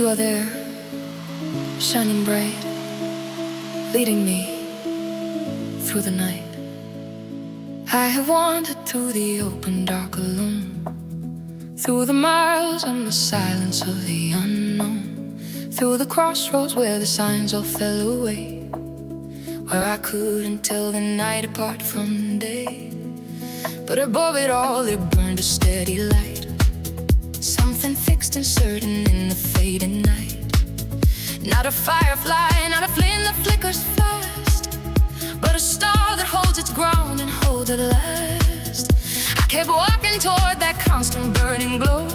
You are there, shining bright, leading me through the night. I have wandered through the open dark alone, through the miles and the silence of the unknown, through the crossroads where the signs all fell away, where I couldn't tell the night apart from the day. But above it all there burned a steady light, something fixed and certain in the fading night. Not a firefly, not a flame that flickers fast, but a star that holds its ground and holds at last. I kept walking toward that constant burning glow,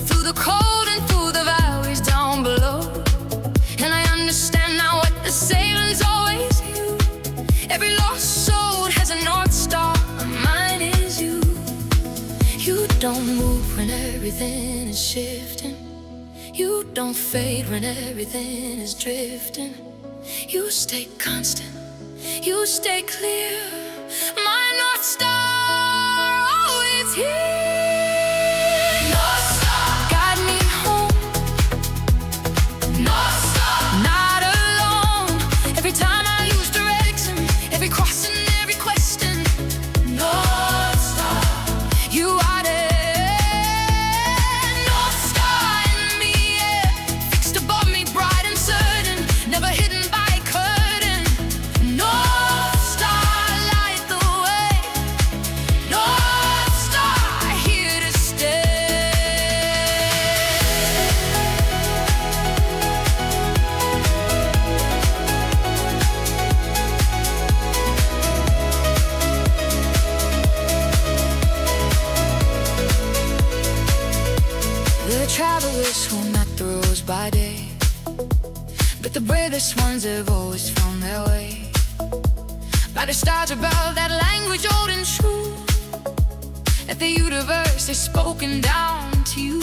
through the cold and through the valleys down below. And I understand now what the sailors always knew: every lost soul has a north star, and mine is you. You don't move when everything is shifting, you don't fade when everything is drifting. You stay constant, you stay clear, my North Star always here. North Star, guide me home. North Star, not alone. Every time I lose direction, every crossing, every question. North Star, you are there. North Star in me, yeah, fixed above me, bright and certain, never hidden by a curtain. North Star, light the way. North Star, here to stay. The travelers who met the roads by day, but the bravest ones have always found their way. By the stars above, that language old and true, that the universe is spoken down to you.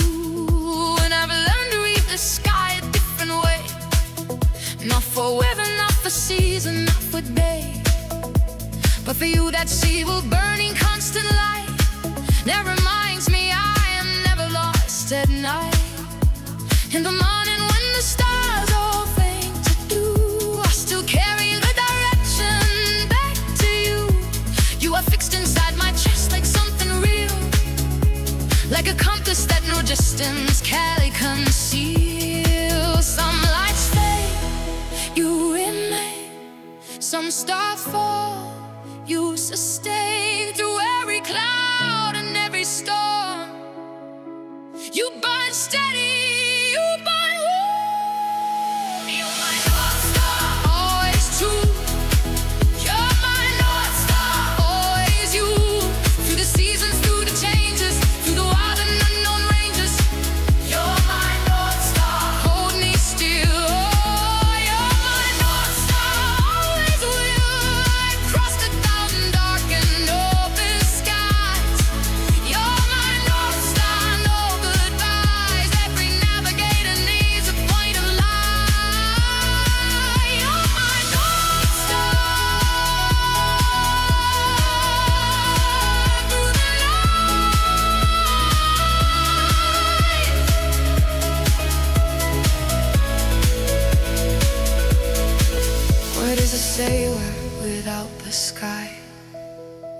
And I've learned to read the sky a different way, not for weather, not for season, not for day, but for you that sea will burning constant light that reminds me I am never lost at night. In the morning when the stars all faint to do, I still carry the direction back to you. You are fixed inside my chest like something real, like a compass that no distance can conceal. Some lights fade, you remain. Some stars fall, you sustain. Through every cloud and every storm, you burn steady, you burn warm. You're my North Star, always true. You're my North Star, always you. Through the seasons, through the changes, through the wild and unknown ranges. You're my North Star, hold me still. Oh, you're my North Star, always will. Across the thousand dark and open skies. You're my North Star, no goodbyes. Every navigator needs a point of light. You're my North Star, through the night. What is a sailor without the sky?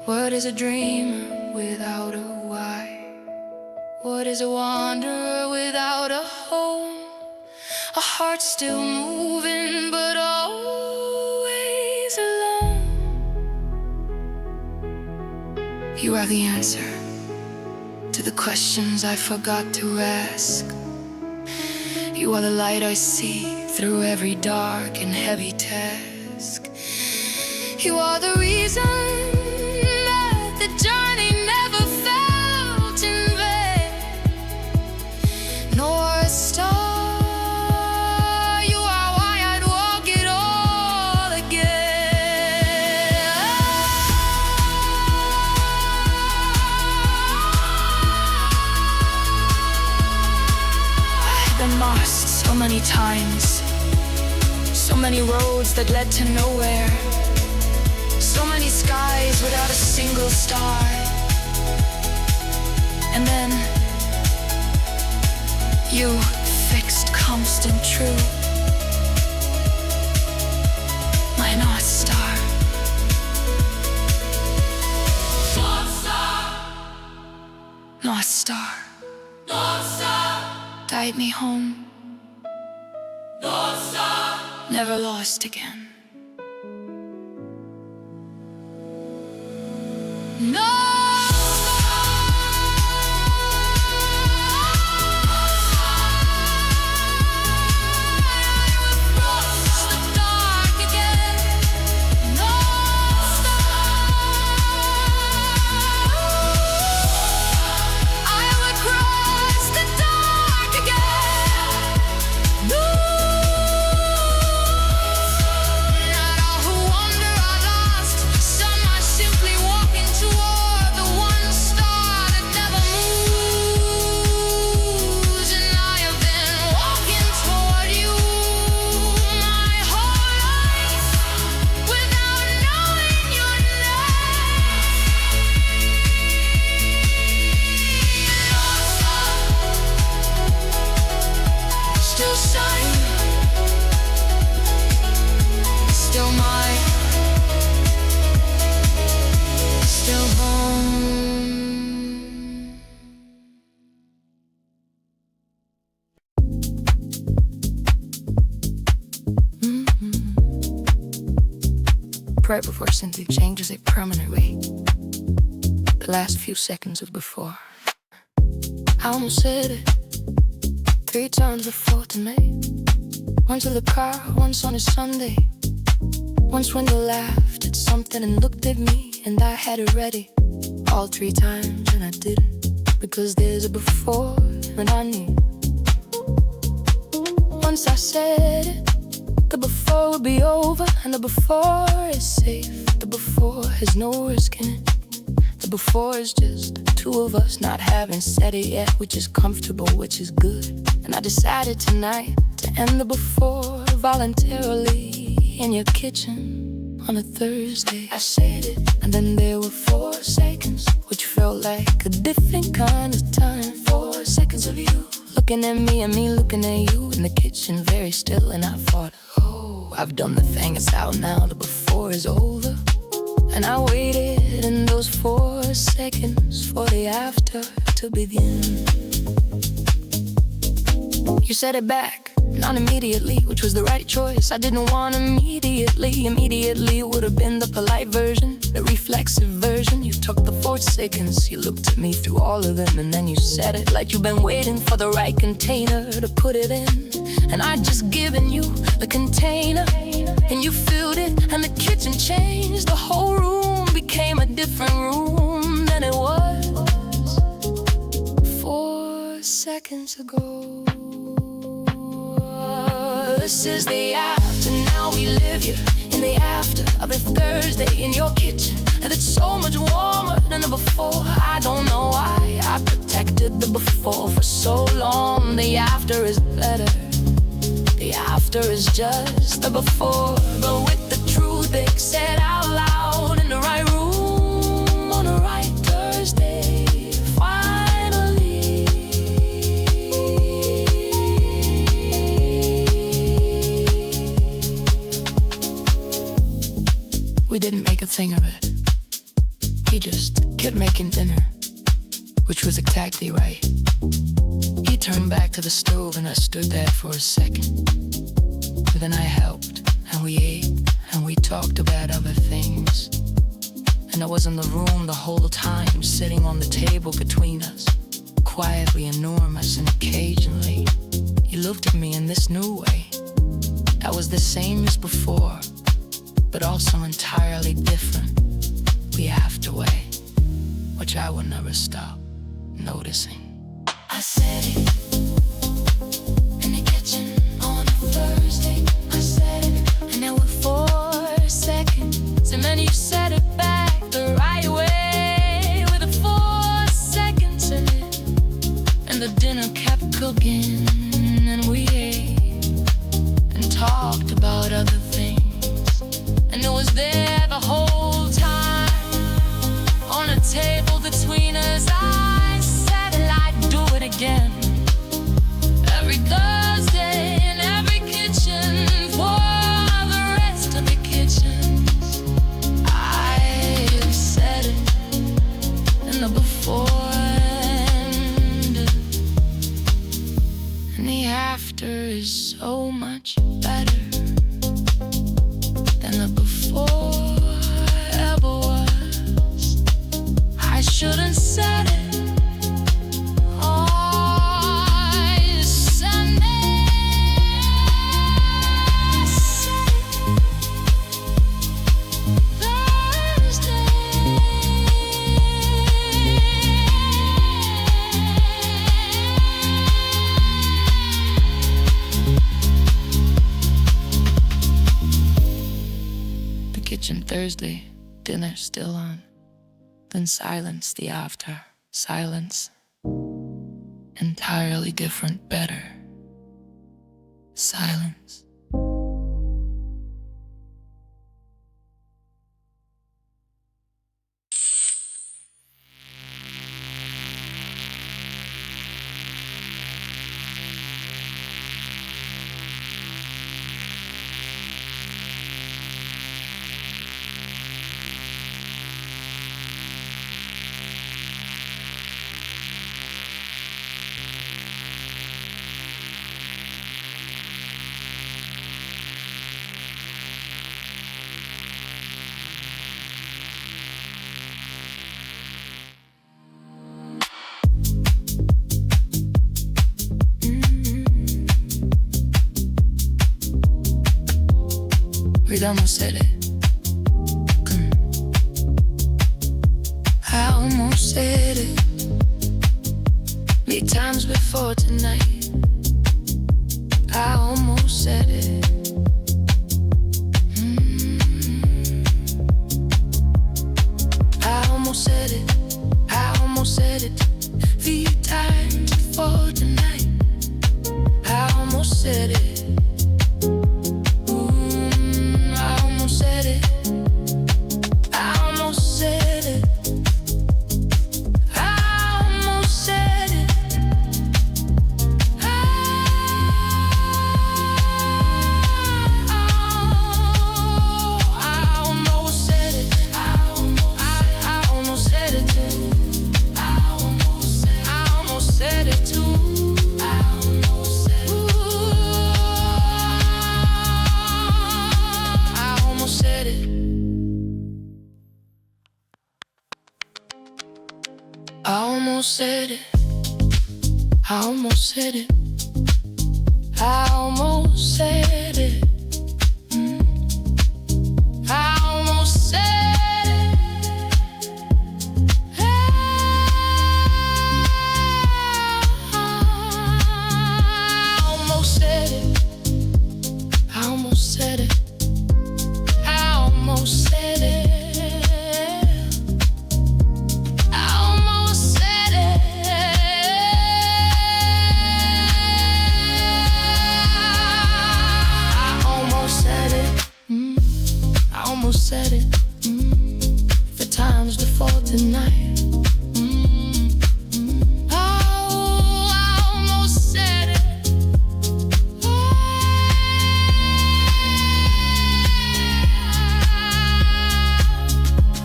What is a dreamer without a why? What is a wanderer without a home? A heart still moving but always alone. You are the answer to the questions I forgot to ask. You are the light I see through every dark and heavy task. You are the reason that the journey never felt in vain. North Star, you are why I'd walk it all again. I've been lost so many times, so many roads that led to nowhere, so many skies without a single star. And then you fixed star. North Star. Guide me home. North Star. Never lost again. No. Right before simply changes a permanent way. The last few seconds of before. I almost said it 3 times before tonight. Once in the car, once on a Sunday. Once when you laughed at something and looked at me, and I had it ready. All 3 times and I didn't, because there's a before and I knew. Once I said it, the before will be over, and the before is safe. The before has no risk in it. The before is just 2 of us not having said it yet, which is comfortable, which is good. And I decided tonight to end the before voluntarily in your kitchen on a Thursday. I said it, and then there were 4 seconds, which felt like a different kind of time. 4 seconds of you looking at me and me looking at you in the kitchen, very still. And I thought, oh, I've done the thing, it's out now, the before is over. And I waited in those 4 seconds for the after to begin. You said it back, not immediately, which was the right choice. I didn't want immediately. Immediately would have been the polite version, the reflexive version. You took the 4 seconds, you looked at me through all of them, and then you said it like you've been waiting for the right container to put it in. And I'd just given you the container, and you filled it, and the kitchen changed. The whole room became a different room than it was 4 seconds ago. This is the after, now we live here in the after of a Thursday in your kitchen. And it's so much warmer than the before. I don't know why I protected the before for so long. The after is better. The after is just the before, but with the truth they said out loud in the right room on the right Thursday. Finally, we didn't make a thing of it. He just kept making dinner, which was exactly right. He turned back to the stove and I stood there for a second. But then I helped, and we ate, and we talked about other things. And I was in the room the whole time, sitting on the table between us, quietly enormous, and occasionally you looked at me in this new way. That was the same as before, but also entirely different. The after way, which I would never stop noticing. I said it in the kitchen on a Thursday. I said it, and there were 4 seconds, and then you said it back the right way with the 4 seconds in it. And the dinner kept cooking, and we ate and talked about other things. And it was there the whole time on a table between us. I said I'd do it again every Thursday in every kitchen for the rest of the kitchens. I said it in the before, and And Thursday, dinner still on. Then silence the after. Silence. Entirely different, better. Silence. We almost said it. I almost said it 3 times before tonight. I almost said it. I almost said it. I almost said it 3 times before tonight. I almost said it. I almost said it. I almost said it. I almost said it. I almost said it. I almost said it. I almost said it. I almost said it. Said it 4 times before tonight. Oh, I almost said it.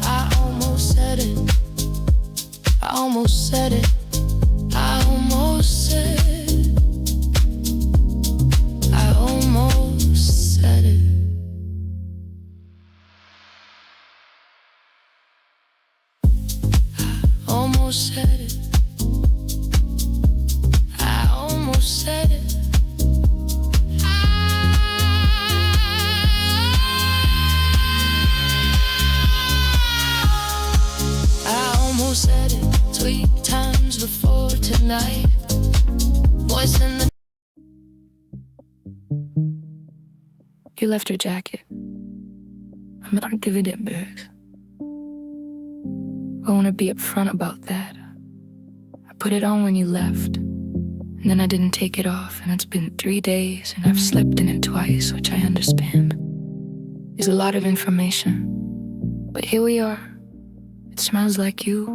I almost said it. I almost said it. I almost said it. I almost said it. Almost said it. I almost said it. I almost said it 3 times before tonight. Voice in the. You left your jacket. I'm not giving it back. I want to be upfront about that. I put it on when you left, and then I didn't take it off, and it's been 3 days, and I've slept in it twice, which I understand. There's a lot of information, but here we are. It smells like you,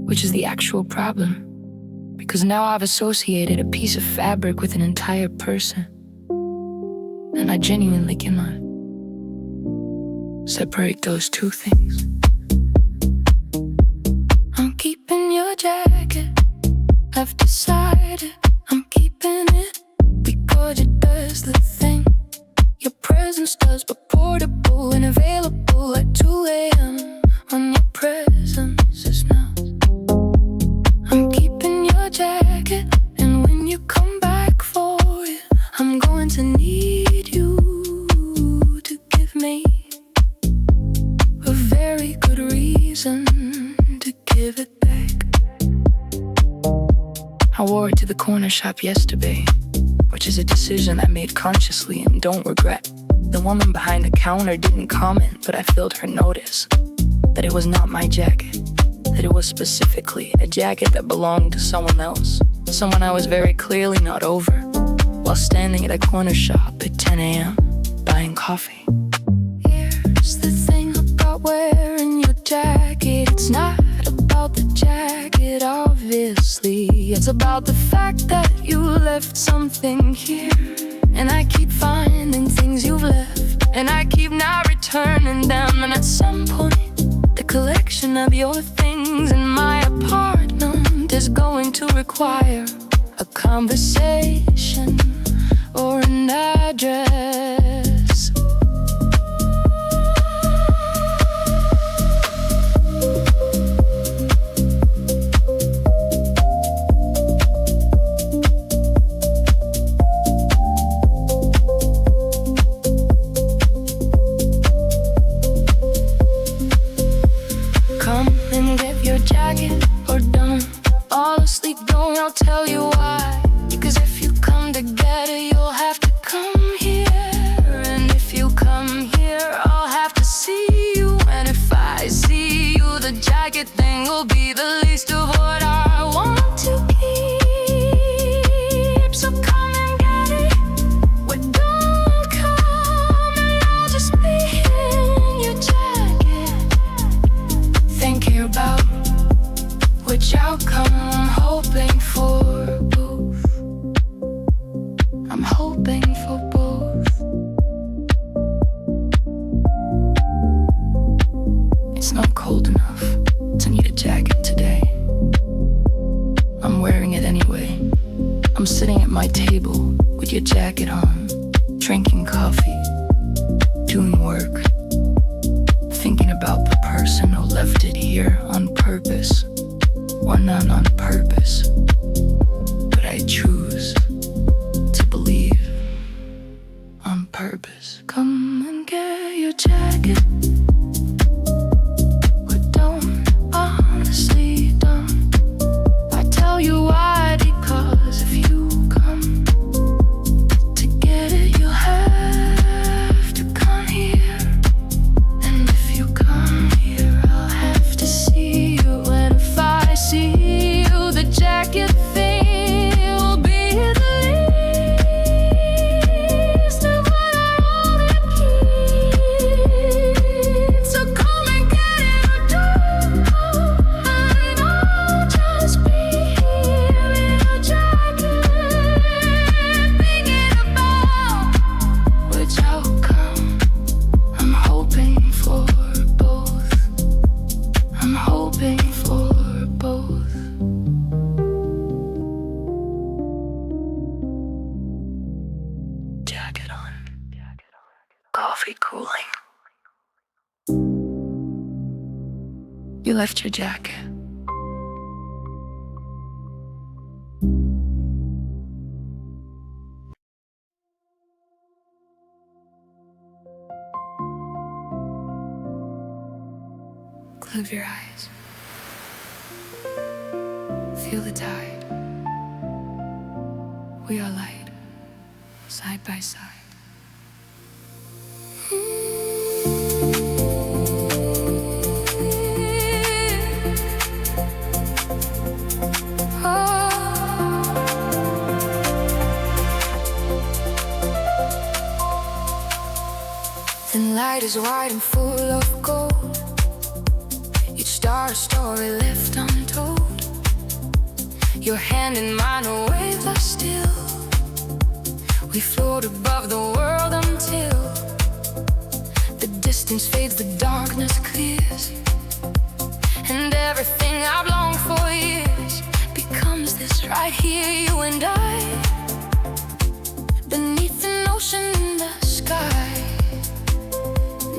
which is the actual problem, because now I've associated a piece of fabric with an entire person, and I genuinely cannot separate those 2 things. I'm keeping your jacket. I've decided I'm keeping it because it does the thing your presence does, but portable and available at 2 a.m. when your presence is not. I'm keeping your jacket, and when you come back for it, I'm going to need you to give me a very good reason to give it back. I wore it to the corner shop yesterday, which is a decision I made consciously and don't regret. The woman behind the counter didn't comment, but I felt her notice that it was not my jacket, that it was specifically a jacket that belonged to someone else, someone I was very clearly not over, while standing at a corner shop at 10 a.m. buying coffee. Here's the thing about wearing your jacket. It's not about the jacket, obviously. It's about the fact that you left something here. And I keep finding things you've left, and I keep not returning them. And at some point, the collection of your things in my apartment is going to require a conversation or an address. Come and get your jacket, or don't fall asleep, don't, I'll tell you why. Because if you come together, you'll have to come here. And if you come here, I'll have to see you. And if I see you, the jacket thing will be the least of what I want to keep. So come and get it, or don't come, and I'll just be in your jacket, thinking about which outcome I'm hoping for both. I'm hoping for both. It's not cold enough to need a jacket today. I'm wearing it anyway. I'm sitting at my table with your jacket on, drinking coffee, doing work, thinking about the person who left it here on purpose, or not on purpose. But I choose to believe on purpose. Come and get your jacket, but don't, honestly don't. I tell you why, because if you come to get it, you'll have to come here. And if you come here, I'll have to see you. And if I see you, the jacket thing will be the least of what I want to keep. So come and get it, or don't, and I'll just be here in a jacket, thinking about which outcome I'm hoping for both. I'm hoping for both. Jacket on. Coffee cooling. You left your jacket. Close your eyes. Feel the tide. We are light, side by side. The night is wide and full of gold. Each star a story left untold. Your hand in mine, a waveless still. We float above the world until the distance fades, the darkness clears, and everything I've longed for years becomes this right here, you and I, beneath an ocean in the sky.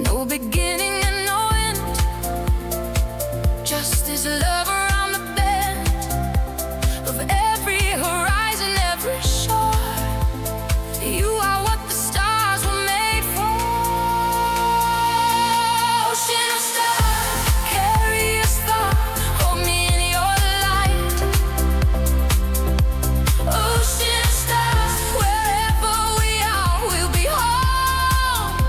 No beginning and no end, just this love around the bend of every horizon, every shore. You are what the stars were made for. Ocean of stars, carry us far, hold me in your light. Ocean of stars, wherever we are, we'll be home.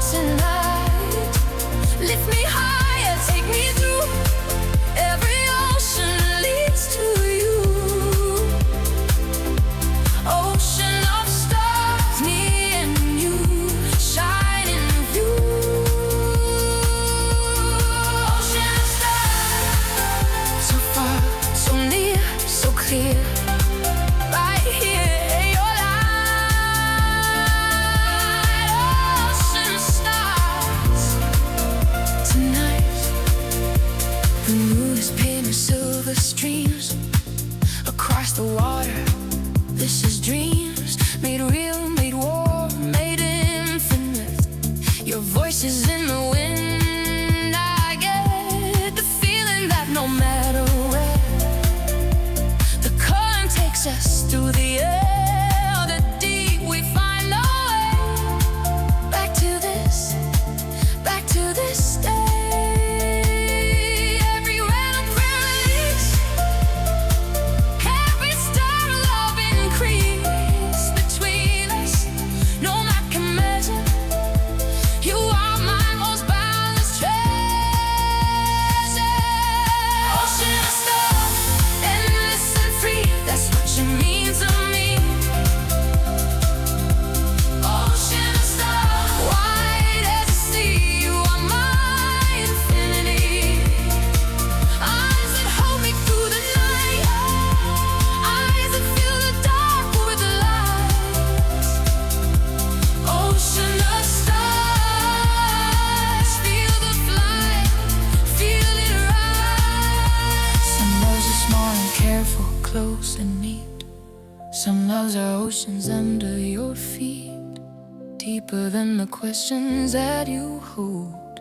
deeper than the questions that you hold,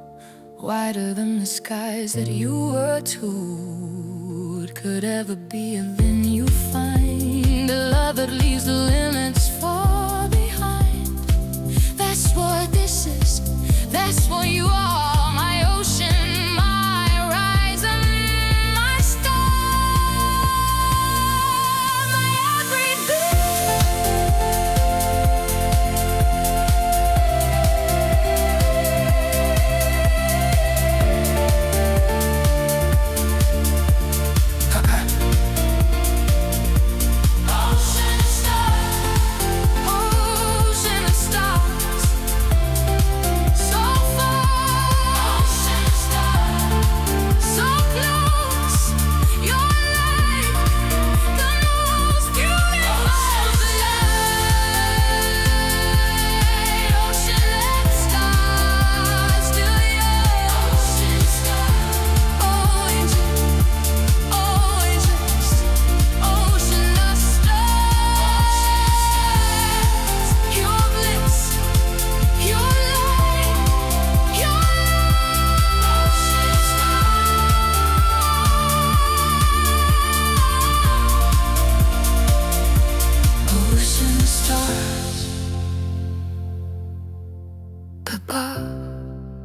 wider than the skies that you were told could ever be. And then you find a love that leaves the limits far behind. That's what this is, that's what you are, my ocean, my horizon, my star, my everything.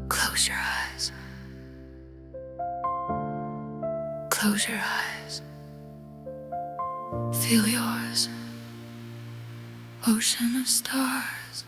Close your eyes. Close your eyes. Feel yours. Ocean of stars.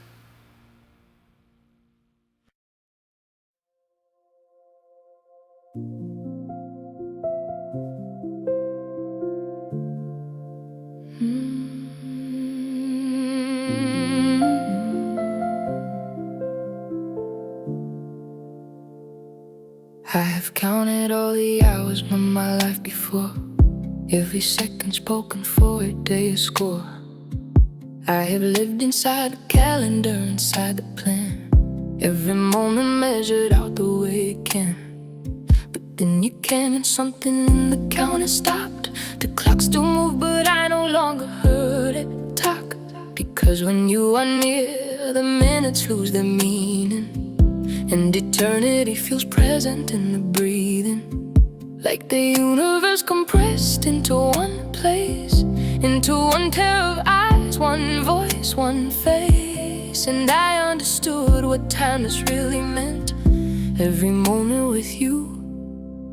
I have counted all the hours of my life before, every second spoken for a day a score. I have lived inside the calendar, inside the plan, every moment measured out the way it can. But then you came and something in the counter stopped. The clock still moved, but I no longer heard it talk. Because when you are near, the minutes lose their meaning, and eternity feels present in the breathing. Like the universe compressed into one place, into one pair of eyes, one voice, one face. And I understood what timeless really meant. Every moment with you,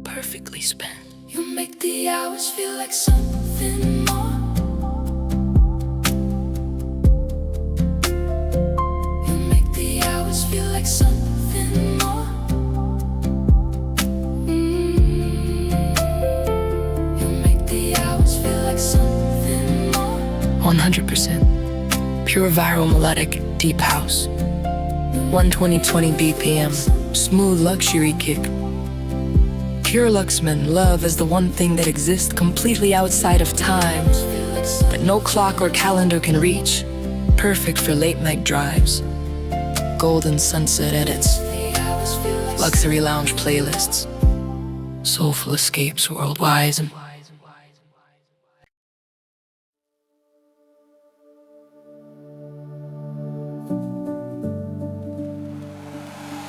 perfectly spent. You make the hours feel like something more. You make the hours feel like something more. You make the hours feel like something more. 100% pure viral melodic deep house, 120 BPM, smooth luxury kick. Pure Luxman, love is the one thing that exists completely outside of time, that no clock or calendar can reach. Perfect for late night drives, golden sunset edits, luxury lounge playlists, soulful escapes worldwide.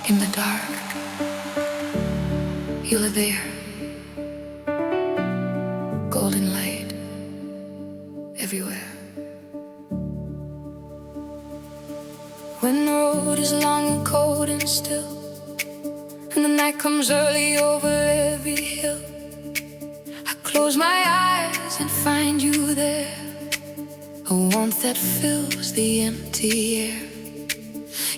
In the dark, you are there, golden light everywhere. When the road is long and cold and still, and the night comes early over every hill, I close my eyes and find you there, a warmth that fills the empty air.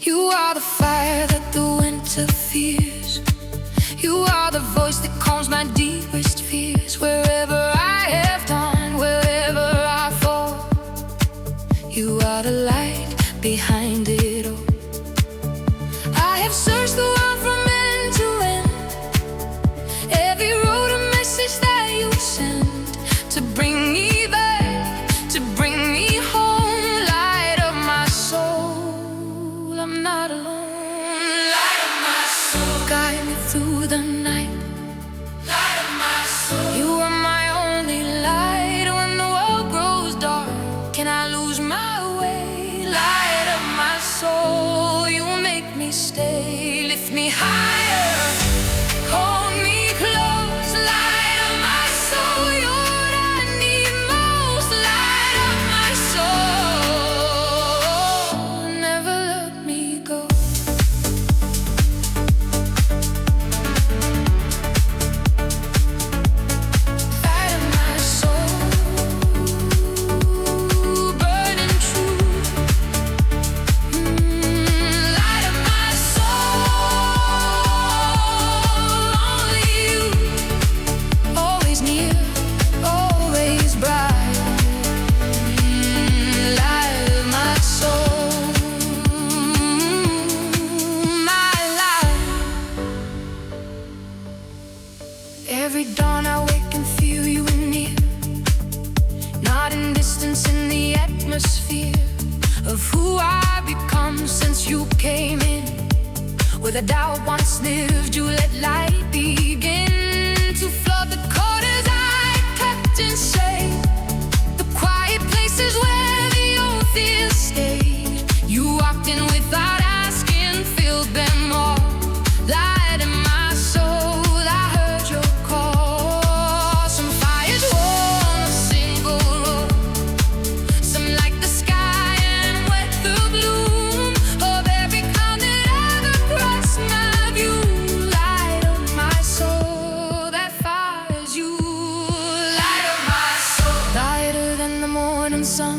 You are the fire that the winter fears. You are the voice that calms my deepest fears. Wherever I have gone, wherever I fall, you are the light behind it all. I have searched the world from end to end, every road a message that you send, to bring me back, to bring me home. Light of my soul, I'm not alone. Light of my soul, guide me through the night. Light of my soul, you are my only light. When the world grows dark, can I lose my way? Light of my soul. Every dawn I wake and feel you near, not in distance, in the atmosphere of who I become since you came in. Where the doubt once lived, you let light begin to flood the corners I kept insane, the quiet places where the old fears stayed. You walked in without asking, filled them all, light in my soul. I heard your call. Some fires warm a single road, some like the sky and wet the bloom of every cloud that ever crossed my view. Light of my soul, that fire's you. Light of my soul, lighter than the morning sun.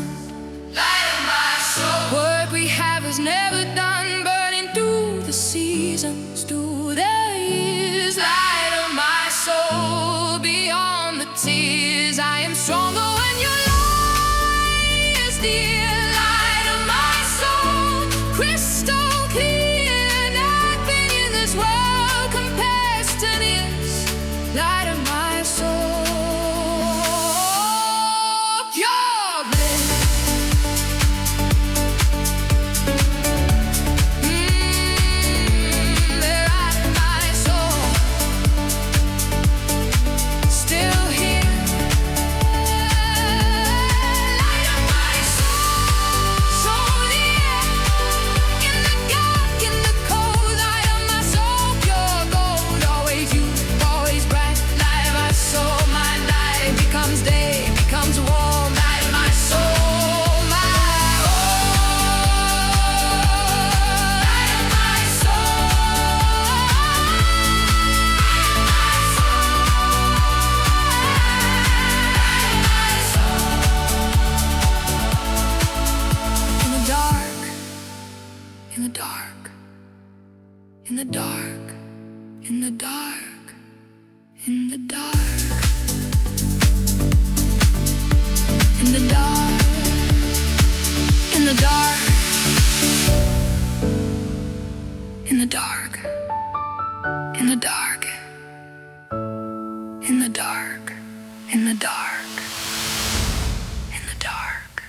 Light of my soul, work we have is never done, burning through the seasons, through the years. Light of my soul, beyond the tears, I am stronger when your light is dear. Light of my soul, crystal clear, nothing in this world compares to this. Light of my soul, your bliss. The light of my soul, still here. Light of my soul, so near. In the dark, in the cold, light of my soul, pure gold. Always you, always bright. Light of my soul, my light becomes day, becomes warm. Light of my soul, my light of my In the dark, in the dark, in the dark, in the dark, in the dark, in the dark, in the dark, in the dark, in the dark, in the dark, in the dark, in the dark.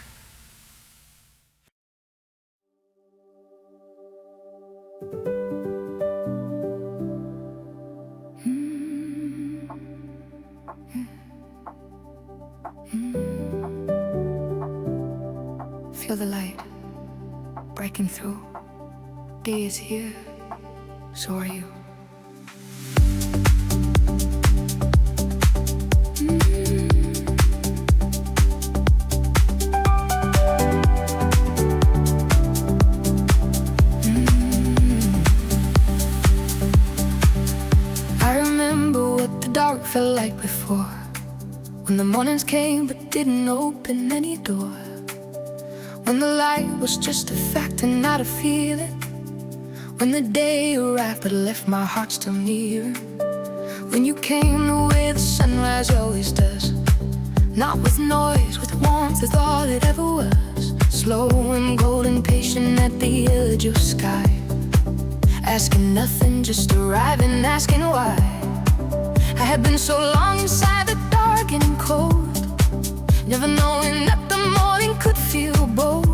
Feel the light breaking through. Day is here, so are you. I remember what the dark felt like before, when the mornings came but didn't open any door, when the light was just a fact and not a feeling, when the day arrived but left my heart still near, when you came the way the sunrise always does, not with noise, with warmth, with all it ever was, slow and golden, patient at the edge of sky, asking nothing, just arriving, asking why. I had been so long inside the dark and cold, never knowing that the morning could feel bold,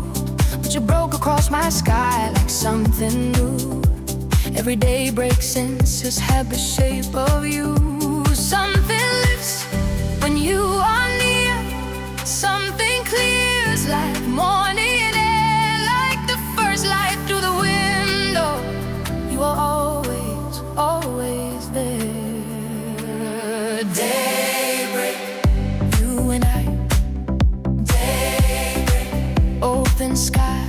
but you broke across my sky like something new. Every day breaks senses, have the shape of you. Something lifts when you are near, something clears like morning air, like the first light through the window. You are always, always there. Daybreak, you and I. Daybreak, open sky.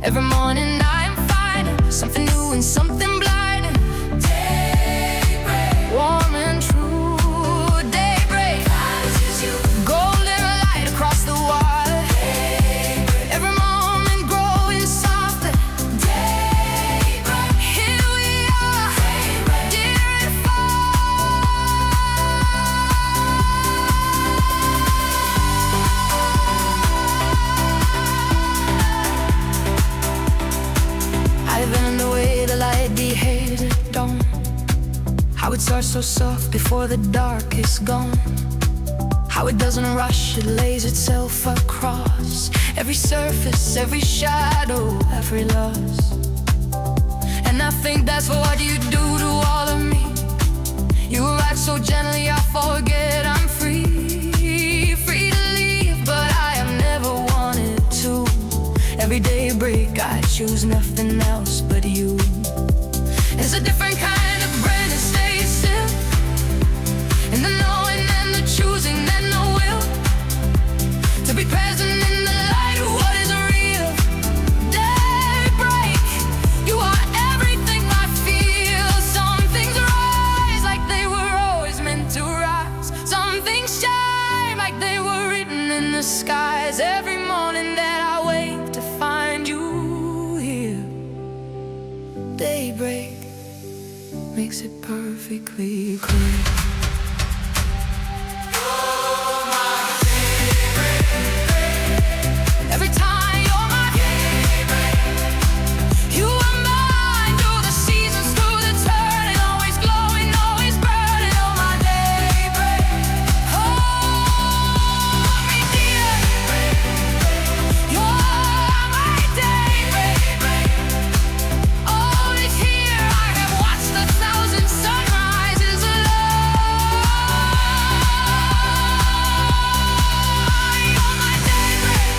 Every morning I am finding something new and something blinding. Daybreak, warm How it starts so soft before the dark is gone. How it doesn't rush, it lays itself across every surface, every shadow, every loss. And I think that's what you do to all of me. You arrive so gently, I forget I'm free. Free to leave, but I have never wanted to. Every daybreak I choose nothing else but you. It's a different kind of brain that stays still, and the knowing and the choosing and the will to be present in the light of what is real. Daybreak, you are everything I feel. Some things rise like they were always meant to rise. Some things shine like they were written in the skies. Every morning that I wake to find you here. Daybreak makes it perfectly clear. Every time you're my daybreak, you are mine through the seasons, through the turning, always glowing, always burning. Oh, my daybreak, hold me dear. You're my daybreak, always here. I have watched 1,000 sunrises alone. You're my daybreak,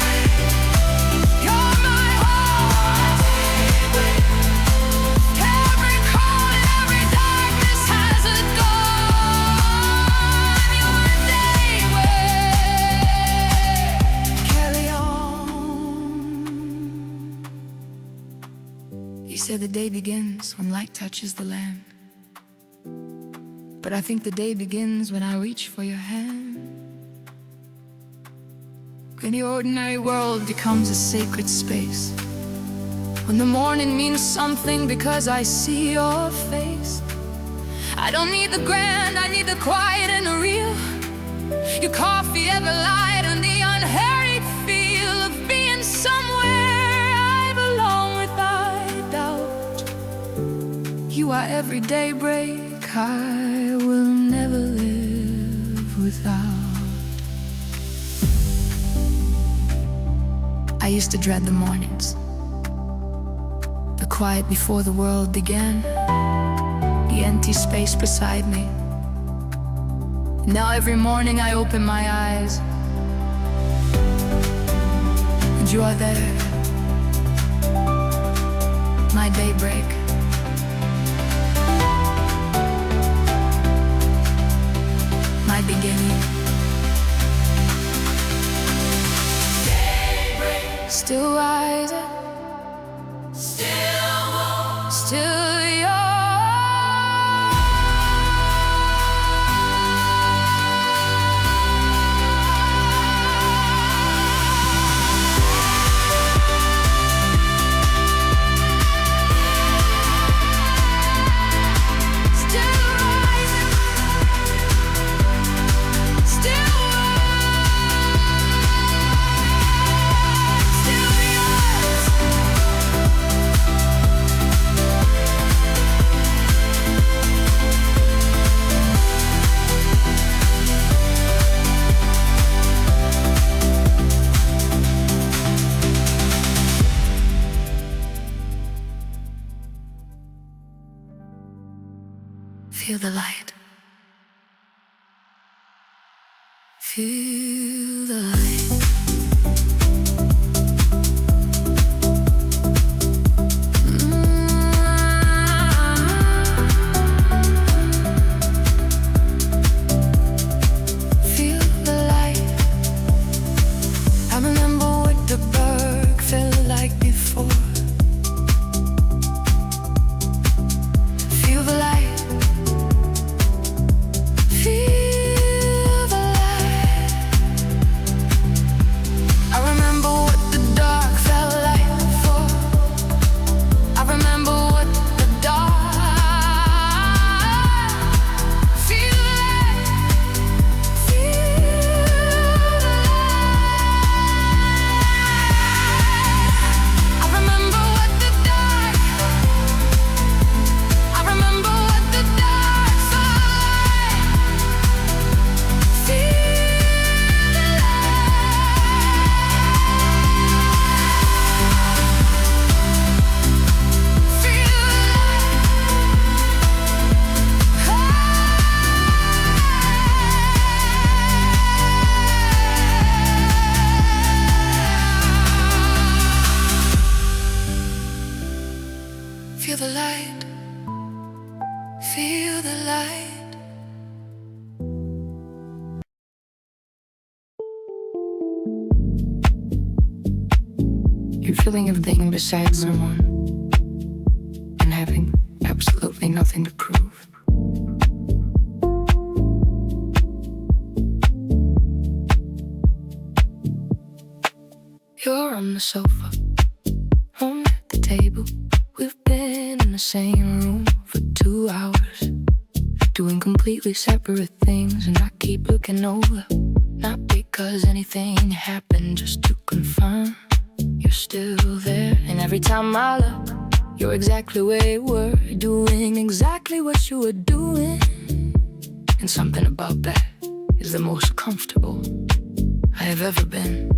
you're my heart. Every cold and every darkness has a dawn. You're my daybreak. Carry on. You said the day begins when light touches the land, but I think the day begins when I reach for your hand. When the ordinary world becomes a sacred space, when the morning means something because I see your face. I don't need the grand, I need the quiet and the real. Your coffee ever light and the unhurried feel of being somewhere I belong without doubt. You are every daybreak I will never live without. I used to dread the mornings, the quiet before the world began, the empty space beside me. Now every morning I open my eyes, and you are there, my daybreak. My beginning. Still rising, still young. Still rising, still feel the light. Feel the light. Feel the light. I remember what the berg felt like before. Feel the light. Feel the light. light. You're feeling everything besides someone, and having absolutely nothing to prove. You're on the sofa, home at the table. We've been in the same room for 2 hours, doing completely separate things, and I keep looking over. Not because anything happened, just to confirm you're still there. And every time I look, you're exactly where you were, doing exactly what you were doing. And something about that is the most comfortable I have ever been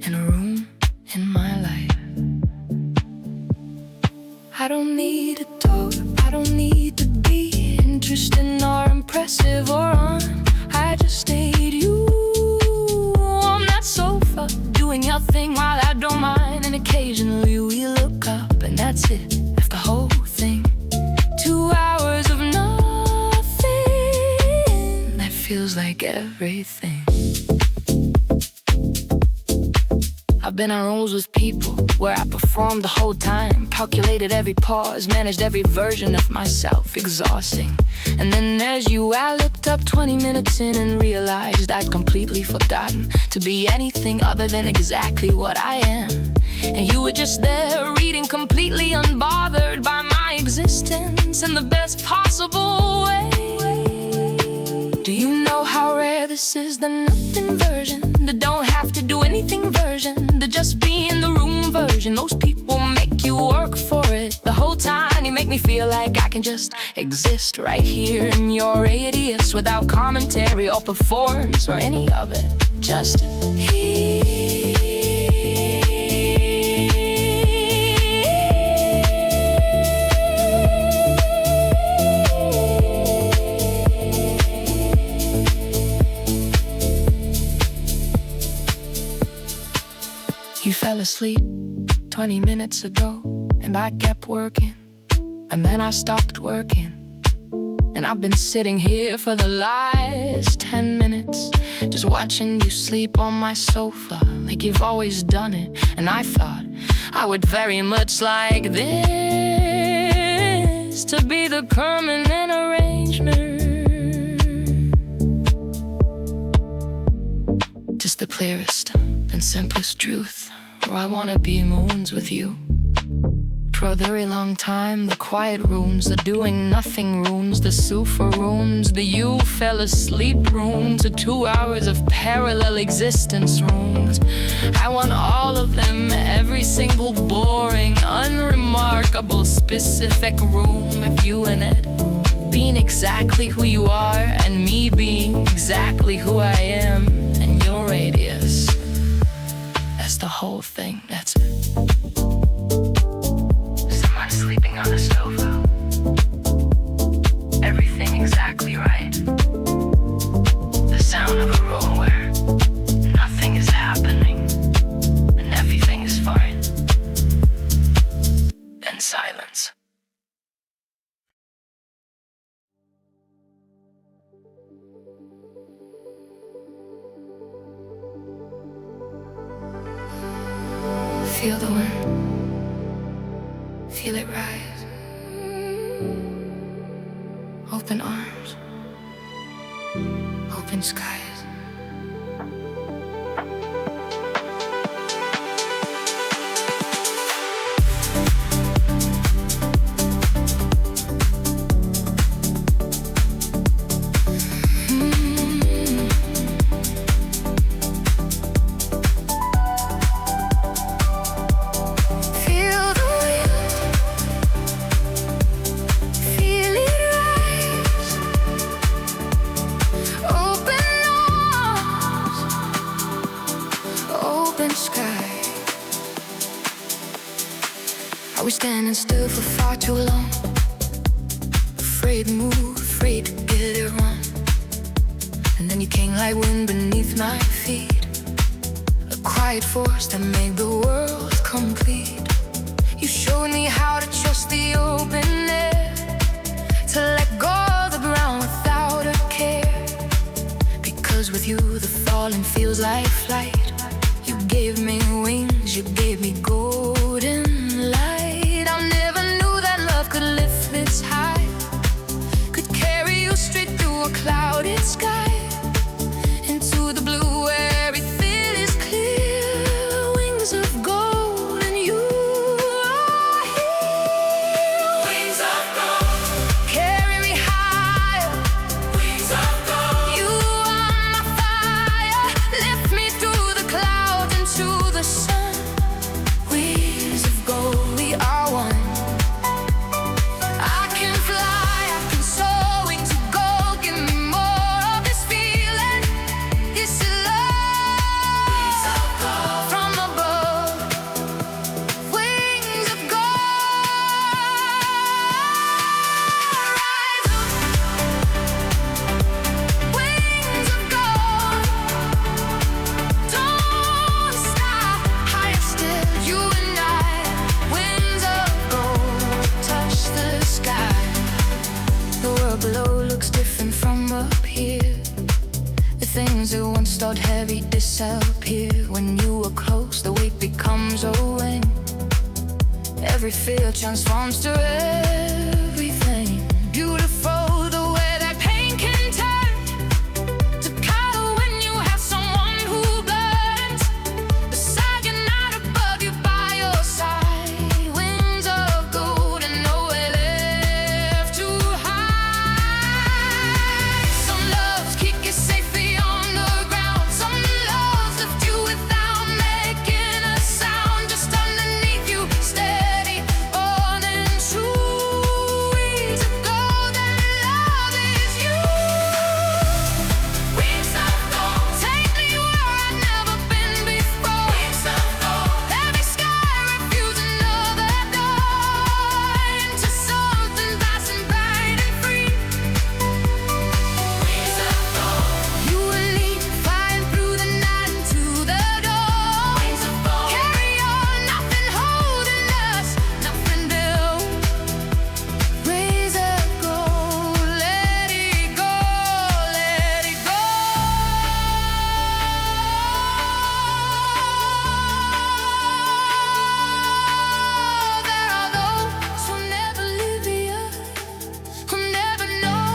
in a room in my life. I don't need to talk, I don't need to be interesting or impressive or on. I just need you on that sofa, doing your thing while I don't mind. And occasionally we look up, and that's it, that's the whole thing. 2 hours of nothing that feels like everything. I've been on roles with people where I performed the whole time, calculated every pause, managed every version of myself, exhausting. And then there's you. I looked up 20 minutes in and realized I'd completely forgotten to be anything other than exactly what I am. And you were just there, reading completely unbothered by my existence in the best possible way. Do you know how rare this is? The nothing version, the don't have to do anything version, the just be in the room version. Those people make you work for it the whole time. You make me feel like I can just exist right here in your radius without commentary or performance or any of it. Just here. You fell asleep 20 minutes ago, and I kept working, and then I stopped working. And I've been sitting here for the last 10 minutes, just watching you sleep on my sofa, like you've always done it. And I thought I would very much like this to be the permanent arrangement, just the clearest and simplest truth, where I wanna be moons with you. For a very long time, the quiet rooms, the doing nothing rooms, the sofa rooms, the you fell asleep rooms, the 2 hours of parallel existence rooms. I want all of them, every single boring, unremarkable, specific room of you in it, being exactly who you are, and me being exactly who I am, and your radius. That's the whole thing, that's it. Someone sleeping on the sofa, everything exactly right. The sound of a room where nothing is happening and everything is fine. And silence. Feel the wind, feel it rise. Open arms, open skies. Are we standing still for far too long? Afraid to move, afraid to get it wrong. And then you came like wind beneath my feet, a quiet force that made the world complete. You showed me how to trust the open air, to let go of the feels like flight. You gave me wings, you gave me golden light. I never knew that love could lift this high, could carry you straight through a clouded sky, into the blue where everything is clear. Wings of gold and you are here. Wings of gold, carry me higher. Wings of gold, you are my fire. Lift me through the clouds into the sun. Wings of gold, we are one. I can fly, I can soar. Wings of gold, give me more of this feeling. This is love. Wings of gold, from above. Wings of gold, rise up. Wings of gold, don't stop. Higher still, you and I. Wings of gold, touch the sky. The world below looks different from up here. The things that once thought heavy disappear. When you are close, the weight becomes a wing. Every fear transforms to everything. Beautiful the way that pain can turn to color when you have someone who burns beside you, not above you, by your side. Wings of gold and nowhere left to hide. Some loves keep you safely on the ground. Some loves lift you without making a sound. Just underneath you, steady, born and true. Wings of gold and love is you. Wings of gold, take me where I've never been before. Wings of gold, every sky refuse another door into something vast and bright and free. Wings of gold, you and me flying through the night into the dawn. Wings of gold, carry on, nothing holding us, nothing down. Wings of gold, let it go, let it go. There are those who never leave the earth, who never know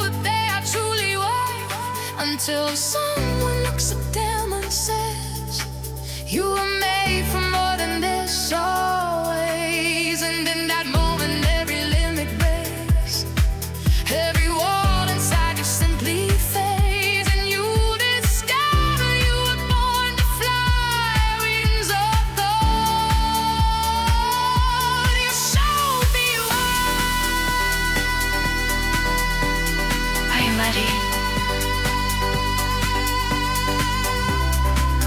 what they are truly worth, until someone looks at them and says, you were made for more than this, always. And in that moment every limit breaks, every wall inside you simply fades, and you discover you were born to fly. Wings of gold, you show me why. Are you ready?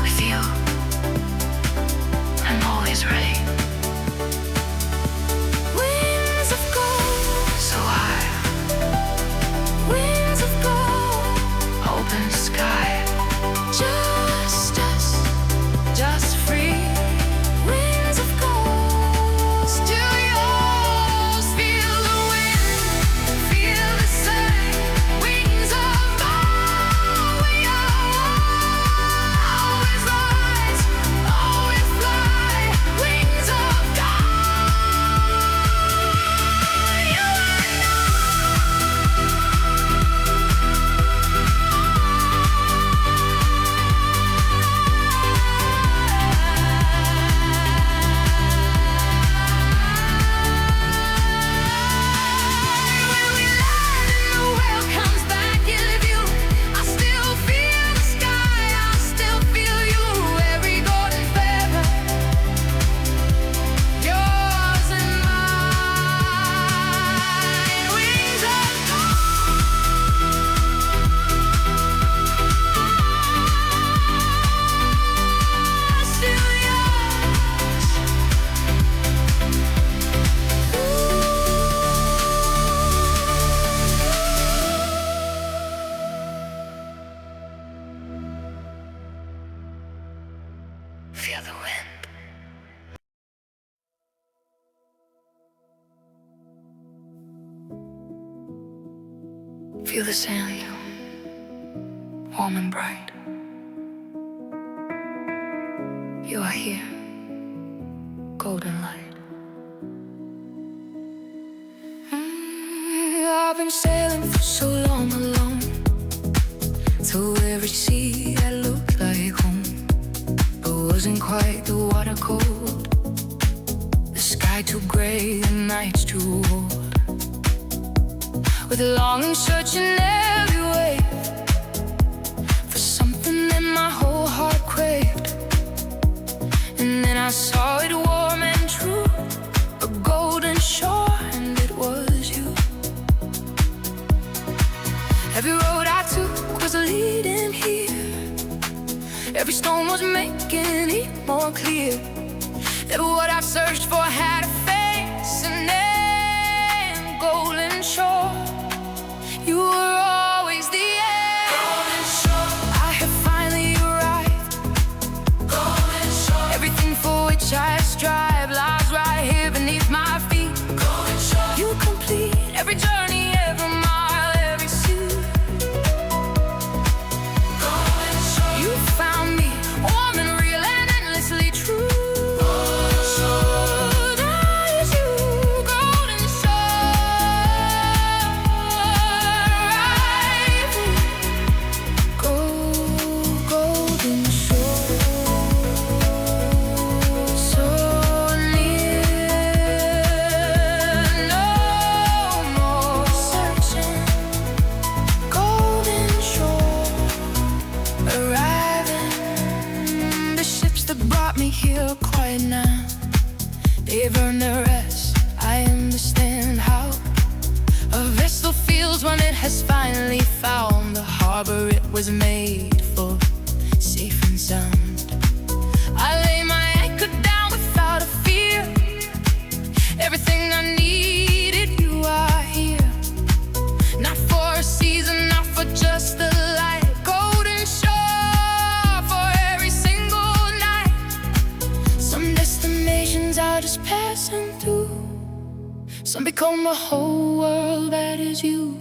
With you, I'm always ready. Wings of gold, so high. Wings of gold, open sky. Just us, just free. Wings of gold, still yours. Feel the wind, feel the sun. Wings of gold, we always rise, always fly. Wings of gold, you and I. When we land and the world comes back in view, I still feel the sky, I still feel you. Every golden feather, yours and mine. Wings of gold, still yours. Feel the wind. Feel the sand, warm and bright. You are here, golden light. I've been sailing for so long alone, to every sea that looked like home, but wasn't quite the water cold, the sky too gray, the nights too old. With longing searching every way for something that my whole heart craved, and then I saw it warm and true, a golden shore, and it was you. Every road I took was leading here, every stone was making it more clear that what I've searched for had a face, a name, golden shore. You were always the end. Golden shore. I have finally arrived. Golden shore. Everything for which I strive lies right here beneath my feet. Golden shore. You complete every journey, every mile, every sea. Golden shore. You found me, warm and real and endlessly true. Golden shore. That is you, golden shore. Golden shore. So near, no more searching. Golden shore, arriving. The ships that brought me here are quiet now, they've earned their rest. I understand how a vessel feels when it has finally found the harbor it was made for, safe and sound. I lay my anchor down without a fear, everything I needed, you are here. Not for a season, not for just the light. Golden shore for every single night. Some destinations are just passing through, some become a whole world, that is you.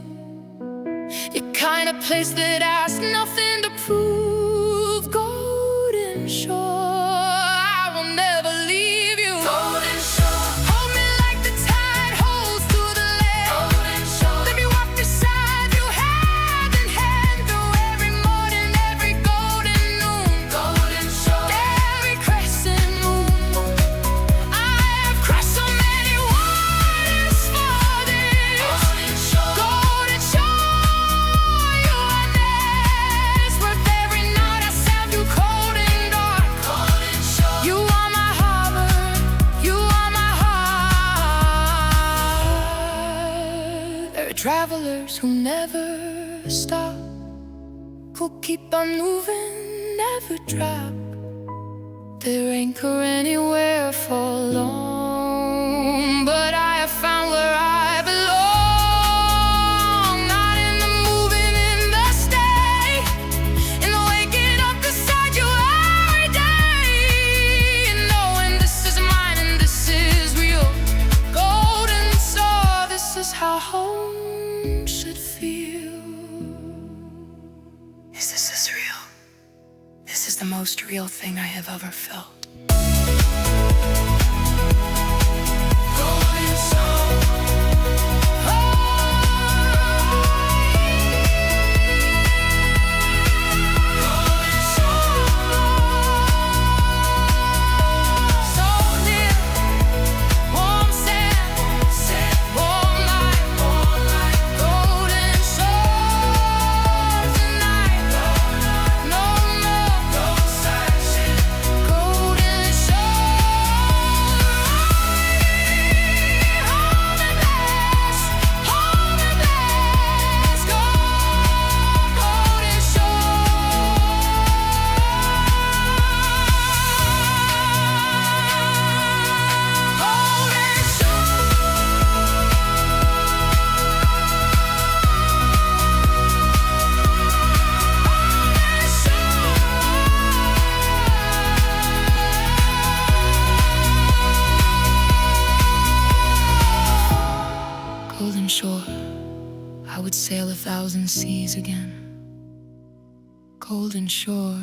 Your kind of place that asks nothing to prove. Golden shore, I will never leave you. Golden shore, hold me like the tide holds to the land. Golden shore, let me walk beside you hand in hand through every morning, every golden noon. Golden shore, every crescent moon. I have crossed so many waters for this. Golden shore, you are next. Worth every night I sail through cold and dark. Golden shore, you are my harbor, you are my heart. There are travelers who never stop, who keep on moving, never drop their anchor anywhere for long. But I have found where I belong, not in the moving, in the stay, in the waking up beside you every day, and knowing this is mine and this is real. Golden shore, this is how home should feel. Is this real? This is the most real thing I have ever felt. Golden shore. Golden shore. So near, warm sand, warm light. Golden shore tonight. No more searching. Golden shore. Home and blessed, home and blessed. Golden Golden shore, I would sail 1,000 seas again. Golden shore,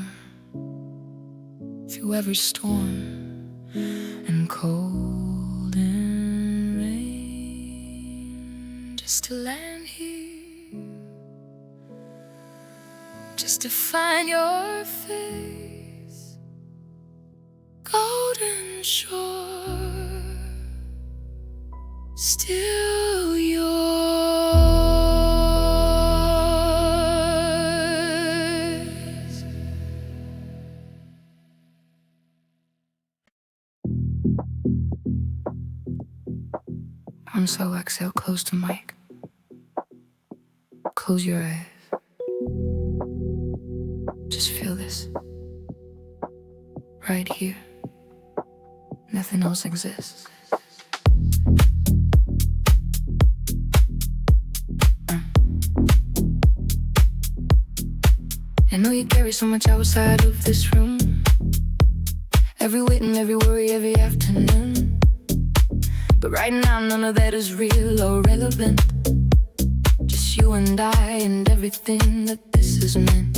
through every storm and cold and rain, just to land here, just to find your face, golden shore, still yours. One slow exhale, close to mic. Close your eyes. Just feel this. Right here. Nothing else exists. I know you carry so much outside of this room. Every weight and every worry every afternoon. But right now none of that is real or relevant. Just you and I and everything that this has meant.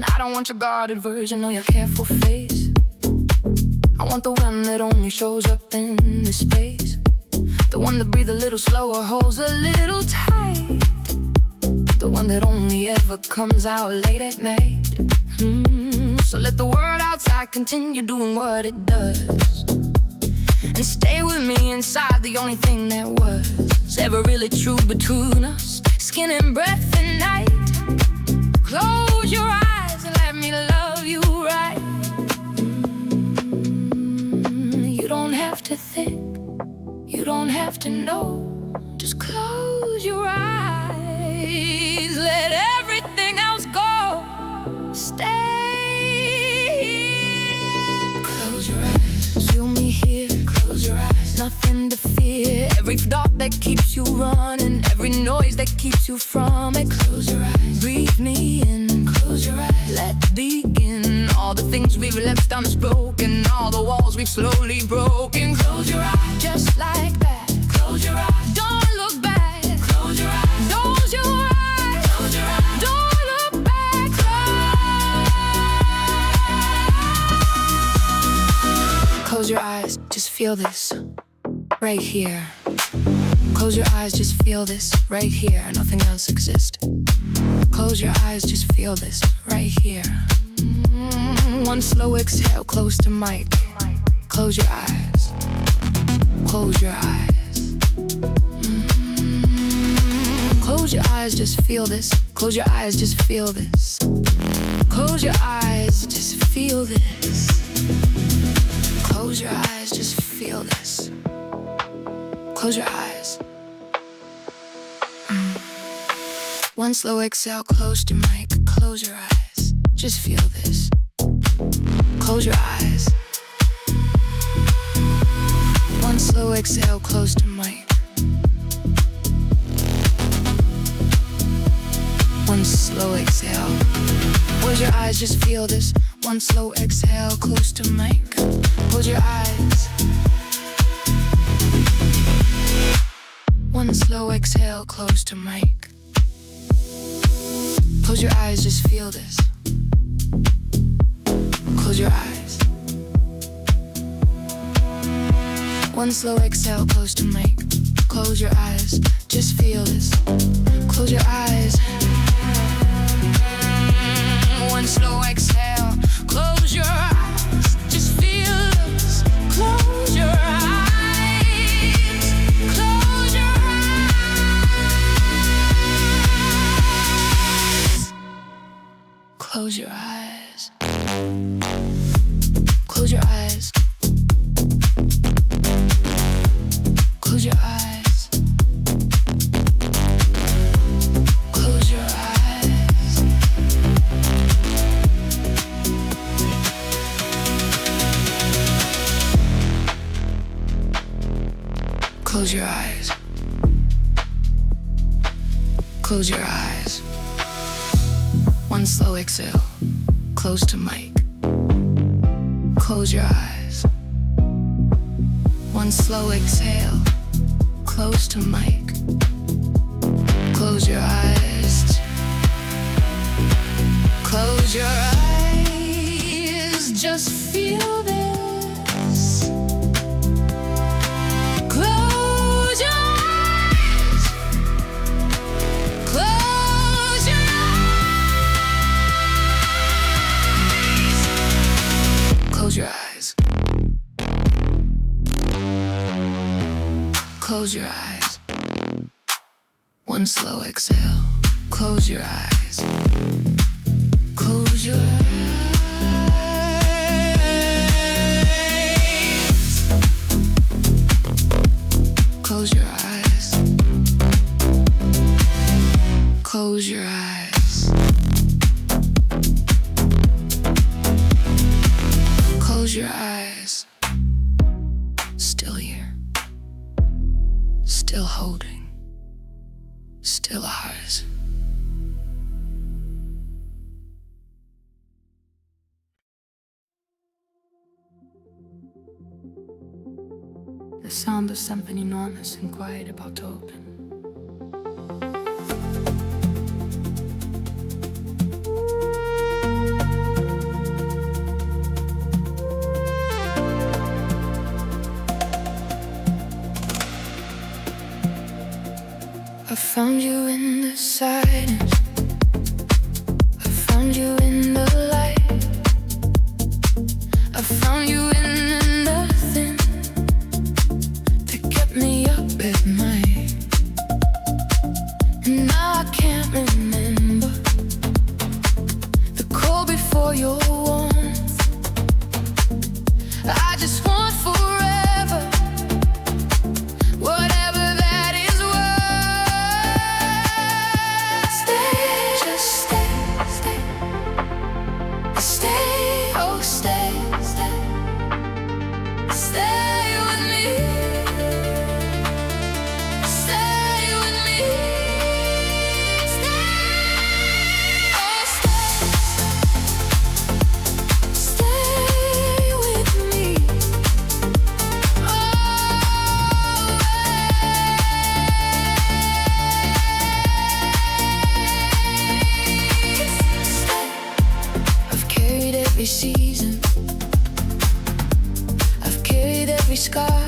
I don't want your guarded version or your careful face. I want the one that only shows up in this space. The one that breathes a little slower, holds a little tight. The one that only ever comes out late at night. So let the world outside continue doing what it does, and stay with me inside the only thing that was ever really true between us, skin and breath and night. Close your eyes and let me love you right. You don't have to think, you don't have to know. Just close your eyes, let everything else go. Stay here. Close your eyes, feel me here. Close your eyes, nothing to fear. Every thought that keeps you running, every noise that keeps you from it. Close your eyes, breathe me in. Close your eyes, let's begin. All the things we've left unspoken, all the walls we've slowly broken. Close your eyes, just like that. Close your eyes, don't look back. Close your eyes, close your eyes. Close your eyes, don't look back. Close your eyes, just feel this right here. Close your eyes, just feel this right here. Nothing else exists. Close your eyes, just feel this right here. One slow exhale, close to mic. Close your eyes. Close your eyes. Close your eyes, just feel this. Close your eyes, just feel this. Close your eyes, just feel this. Close your eyes, just feel this. Close your eyes. One slow exhale, close to mic. Close your eyes, just feel this. Close your eyes. One slow exhale, close to mic. One slow exhale. Close your eyes, just feel this. One slow exhale, close to mic. Close your eyes. One slow exhale, close to mic. Close your eyes, just feel this. Close your eyes. One slow exhale, close to mic. Close your eyes, just feel this. Close your eyes. One slow exhale, close your eyes, just feel this. Close your eyes. Close your eyes. Close your eyes. Close your eyes. Close your eyes. Close your eyes. Close your eyes. Close your eyes. One slow exhale, close to mic. Close your eyes. One slow exhale, close to mic. Close your eyes. Close your eyes. Close your eyes. One slow exhale. Close your eyes. Close your eyes. Close your eyes. Close your eyes. Close your eyes. Still here. Still holding. Still ours. The sound of something enormous and quiet about to open. I found you in the silence. I found you in the light. I found you in the nothing that kept me up at night. And now I can't remember the cold before your warmth. I just want forever, whatever that is worth. Stay, just stay, stay, stay, oh stay, stay, stay with me, stay with me, stay, oh stay, stay with me, I've carried every season, I've carried every scar.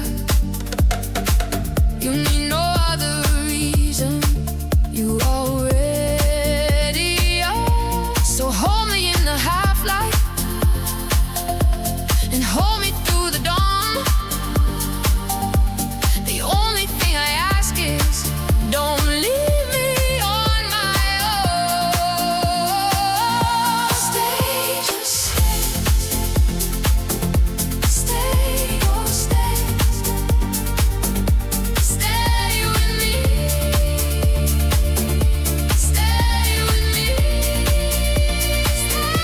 You need no other reason, you already are. So hold me in the half-light and hold me through the dawn. The only thing I ask is, don't leave me on my own. Stay, just stay, oh stay, stay with me, stay with me, stay,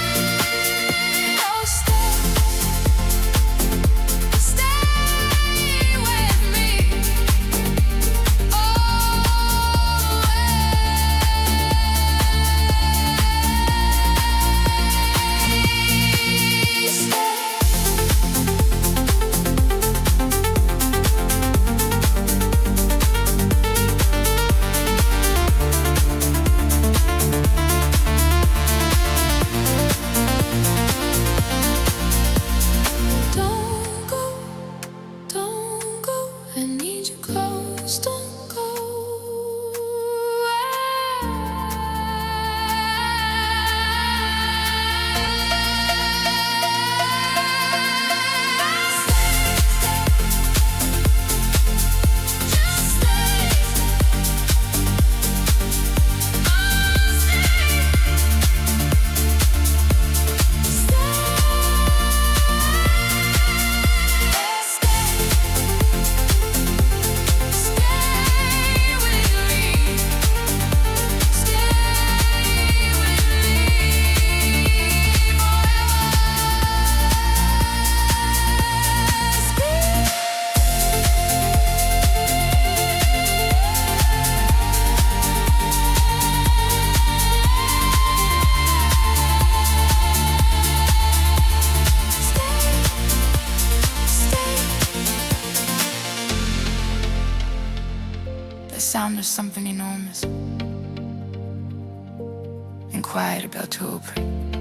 oh stay, stay with me, always stay. Don't go, I need you close, don't go. Just stay, the sound of something enormous and quiet about to open.